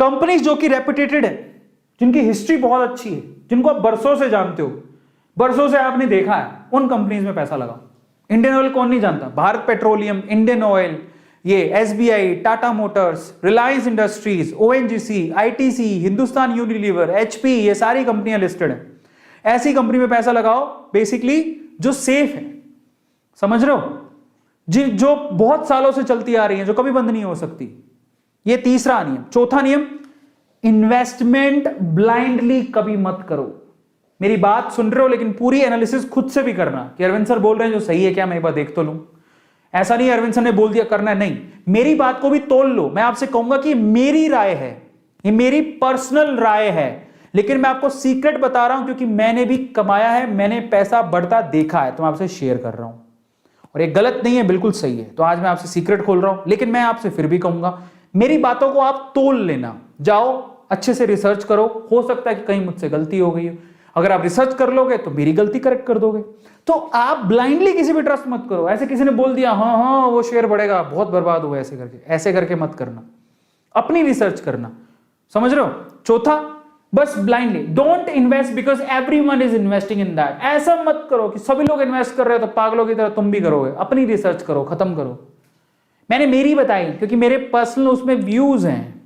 Companies जो कि reputed है, जिनकी हिस्ट्री बहुत अच्छी है, जिनको आप बरसों से जानते हो, बरसों से आपने देखा है, उन कंपनीज में पैसा लगाओ। इंडियन ऑयल कौन नहीं जानता? भारत पेट्रोलियम, इंडियन ऑयल, ये SBI, Tata Motors, Reliance industries, ONGC, ITC, Hindustan Unilever, HP, ये सारी कंपनियां लिस्टेड है। ऐसी कंपनी में पैसा लगाओ बेसिकली जो सेफ है, समझ रहे हो, जो बहुत सालों से चलती आ रही है, जो कभी बंद नहीं हो सकती। ये तीसरा नियम। चौथा नियम, इन्वेस्टमेंट ब्लाइंडली कभी मत करो। मेरी बात सुन रहे हो लेकिन पूरी एनालिसिस खुद से भी करना कि अरविंद सर बोल रहे हैं जो सही है क्या, मैं एक बार देख तो लूं। ऐसा नहीं अरविंद सर ने बोल दिया करना है, नहीं, मेरी बात को भी तोल लो। मैं आपसे कहूंगा कि मेरी राय है, ये मेरी पर्सनल राय है, लेकिन मैं आपको सीक्रेट बता रहा हूं क्योंकि मैंने भी कमाया है, मैंने पैसा बढ़ता देखा है, तो मैं आपसे शेयर कर रहा हूं। और ये गलत नहीं है, बिल्कुल सही है। तो आज मैं आपसे सीक्रेट खोल रहा हूं, लेकिन मैं आपसे फिर भी कहूंगा मेरी बातों को आप तोल लेना। जाओ अच्छे से रिसर्च करो, हो सकता है कि कहीं मुझसे गलती हो गई हो। अगर आप रिसर्च कर लोगे तो मेरी गलती करेक्ट कर दोगे। तो आप ब्लाइंडली किसी भी ट्रस्ट मत करो। ऐसे किसी ने बोल दिया हाँ हाँ वो शेयर बढ़ेगा, बहुत बर्बाद हुआ, ऐसे करके मत करना। अपनी रिसर्च करना, समझ रहे हो। चौथा, बस blindly don't invest because everyone is investing in that. ऐसा मत करो कि सभी लोग इन्वेस्ट कर रहे हो तो पागलों की तरह तुम भी करोगे। अपनी रिसर्च करो, खत्म करो। मैंने मेरी बताई क्योंकि मेरे पर्सनल उसमें व्यूज हैं।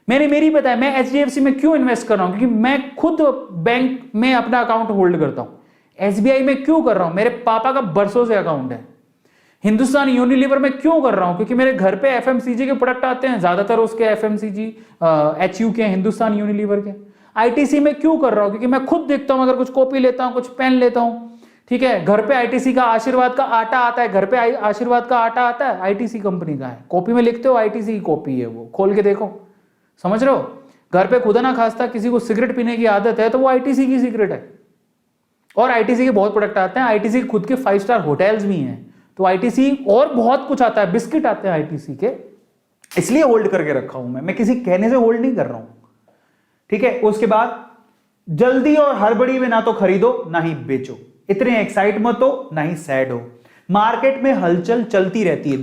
मैंने मेरी बताया मैं एचडीएफसी में क्यों इन्वेस्ट कर रहा हूं, क्योंकि मैं खुद बैंक में अपना अकाउंट होल्ड करता हूं। एसबीआई में क्यों कर रहा हूं, मेरे पापा का बरसों से अकाउंट है। हिंदुस्तान यूनिलीवर में क्यों कर रहा हूं, क्योंकि मेरे घर पे एफएमसीजी के प्रोडक्ट आते हैं, ज्यादातर उसके एफएमसीजी एचयू के, हिंदुस्तान यूनिलीवर के। आईटीसी में क्यों कर रहा हूं, क्योंकि मैं खुद देखता हूं, अगर कुछ कॉपी लेता हूं, कुछ पेन लेता हूं, ठीक है, घर पे आईटीसी का आशीर्वाद का आटा आता है, घर पे आशीर्वाद का आटा आता है, आईटीसी कंपनी का है। कॉपी में लिखते हो आईटीसी की कॉपी है, वो खोल के देखो, समझ रहे हो। घर पे खुदा ना खास्ता किसी को सिगरेट पीने की आदत है तो वो आईटीसी की सिगरेट है। और आईटीसी के बहुत प्रोडक्ट आते हैं, आईटीसी के खुद के 5 स्टार होटल्स भी हैं, तो आईटीसी और बहुत कुछ आता है, बिस्किट आते हैं आईटीसी के, इसलिए होल्ड करके रखा हूं मैं किसी कहने से होल्ड नहीं कर रहा हूं, ठीक है। उसके बाद जल्दी और हड़बड़ी में ना तो खरीदो ना ही बेचो, इतने एक्साइट मत हो ना ही सैड हो। मार्केट में हलचल चलती रहती है।